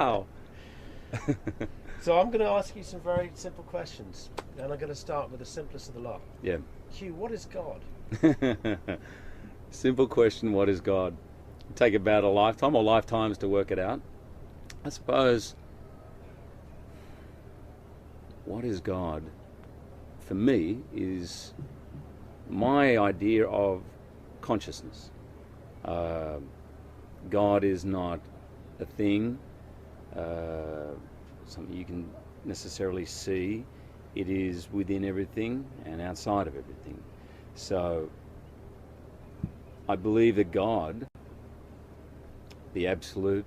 Wow. So I'm going to ask you some very simple questions, and I'm going to start with the simplest of the lot. Yeah. Hugh, what is God? Simple question, what is God? Take about a lifetime or lifetimes to work it out. I suppose, what is God? For me, is my idea of consciousness. God is not a thing, something you can necessarily see. It is within everything and outside of everything. So I believe that God, the absolute,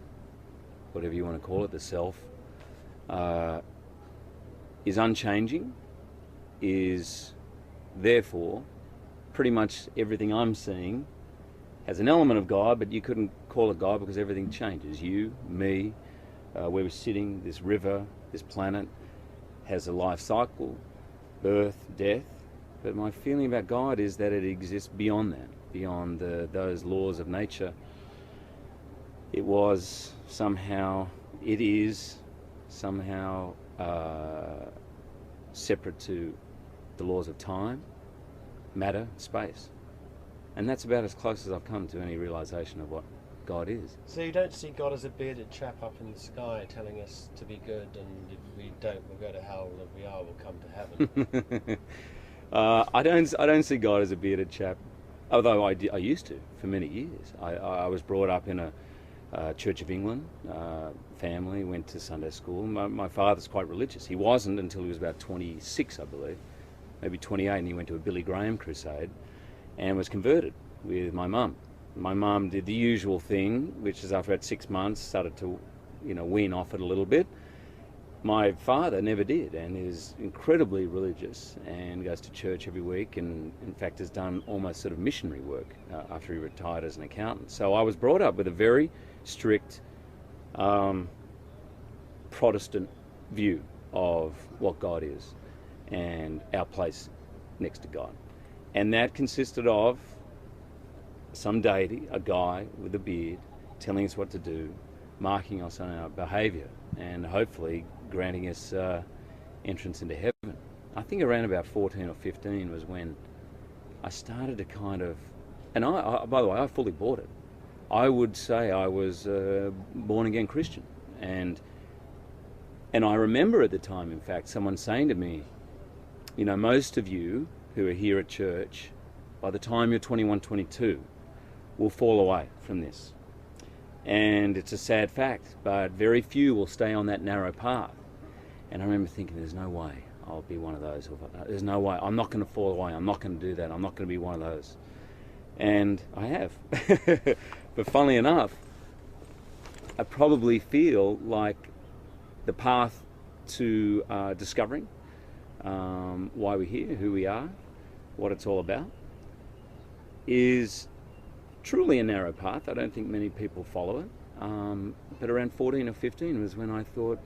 whatever you want to call it, the self, is unchanging, is therefore pretty much everything I'm seeing has an element of God, but you couldn't call it God because everything changes. You, me, where we're sitting, this river, this planet has a life cycle, birth, death. But my feeling about God is that it exists beyond that, beyond those laws of nature. It was somehow, it is somehow separate to the laws of time, matter, space. And that's about as close as I've come to any realization of what God is. So you don't see God as a bearded chap up in the sky telling us to be good, and if we don't, we'll go to hell, and if we are, we'll come to heaven. I don't see God as a bearded chap, although I used to for many years. I was brought up in a Church of England family, went to Sunday school. My father's quite religious. He wasn't until he was about 26, I believe, maybe 28, and he went to a Billy Graham crusade and was converted with my mum. My mum did the usual thing, which is after about 6 months started to, wean off it a little bit. My father never did, and is incredibly religious and goes to church every week, and in fact has done almost sort of missionary work after he retired as an accountant. So I was brought up with a very strict Protestant view of what God is and our place next to God. And that consisted of some deity, a guy with a beard, telling us what to do, marking us on our behaviour, and hopefully granting us entrance into heaven. I think around about 14 or 15 was when I started to kind of, and I by the way, I fully bought it. I would say I was a born-again Christian. And I remember at the time, in fact, someone saying to me, most of you who are here at church, by the time you're 21, 22, will fall away from this. And it's a sad fact, but very few will stay on that narrow path. And I remember thinking, there's no way I'll be one of those. There's no way. I'm not going to fall away. I'm not going to do that. I'm not going to be one of those. And I have. But funnily enough, I probably feel like the path to discovering why we're here, who we are, what it's all about, is truly a narrow path. I don't think many people follow it. But around 14 or 15 was when I thought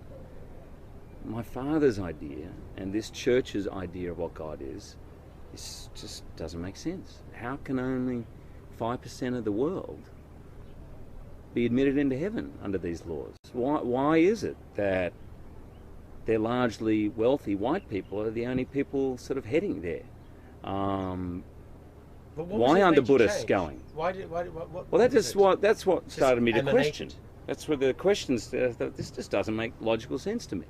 my father's idea and this church's idea of what God is just doesn't make sense. How can only 5% of the world be admitted into heaven under these laws? Why is it that they're largely wealthy white people are the only people sort of heading there? Why aren't the Buddhists going? That's what started me to question. That's where the questions. This just doesn't make logical sense to me.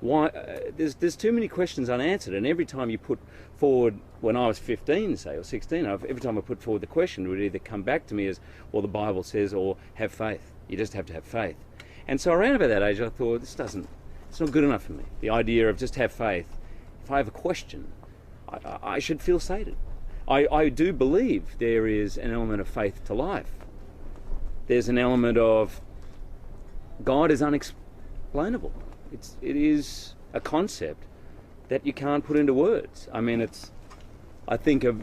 Why? There's too many questions unanswered, and every time you put forward, when I was 15, say, or 16, every time I put forward the question, it would either come back to me as, well, the Bible says, or have faith. You just have to have faith. And so around about that age, I thought, it's not good enough for me. The idea of just have faith. If I have a question, I should feel sated. I do believe there is an element of faith to life. There's an element of God is unexplainable. It is a concept that you can't put into words. I mean, I think a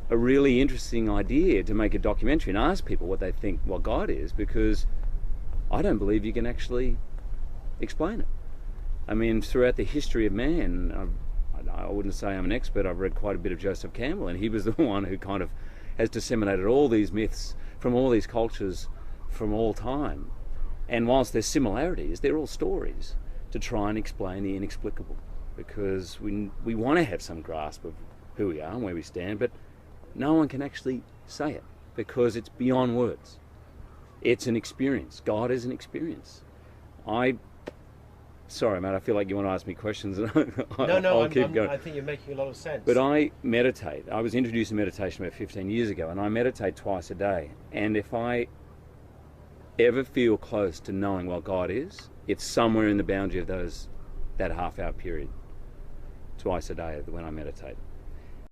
really interesting idea to make a documentary and ask people what they think what God is, because I don't believe you can actually explain it. I mean, throughout the history of man, I wouldn't say I'm an expert. I've read quite a bit of Joseph Campbell, and he was the one who kind of has disseminated all these myths from all these cultures from all time. And whilst there's similarities, they're all stories to try and explain the inexplicable, because we want to have some grasp of who we are and where we stand, but no one can actually say it because it's beyond words. It's an experience. God is an experience. Sorry, mate, I feel like you want to ask me questions. And I'll keep going. I think you're making a lot of sense. But I meditate. I was introduced to meditation about 15 years ago, and I meditate twice a day. And if I ever feel close to knowing what God is, it's somewhere in the boundary of that half-hour period, twice a day when I meditate.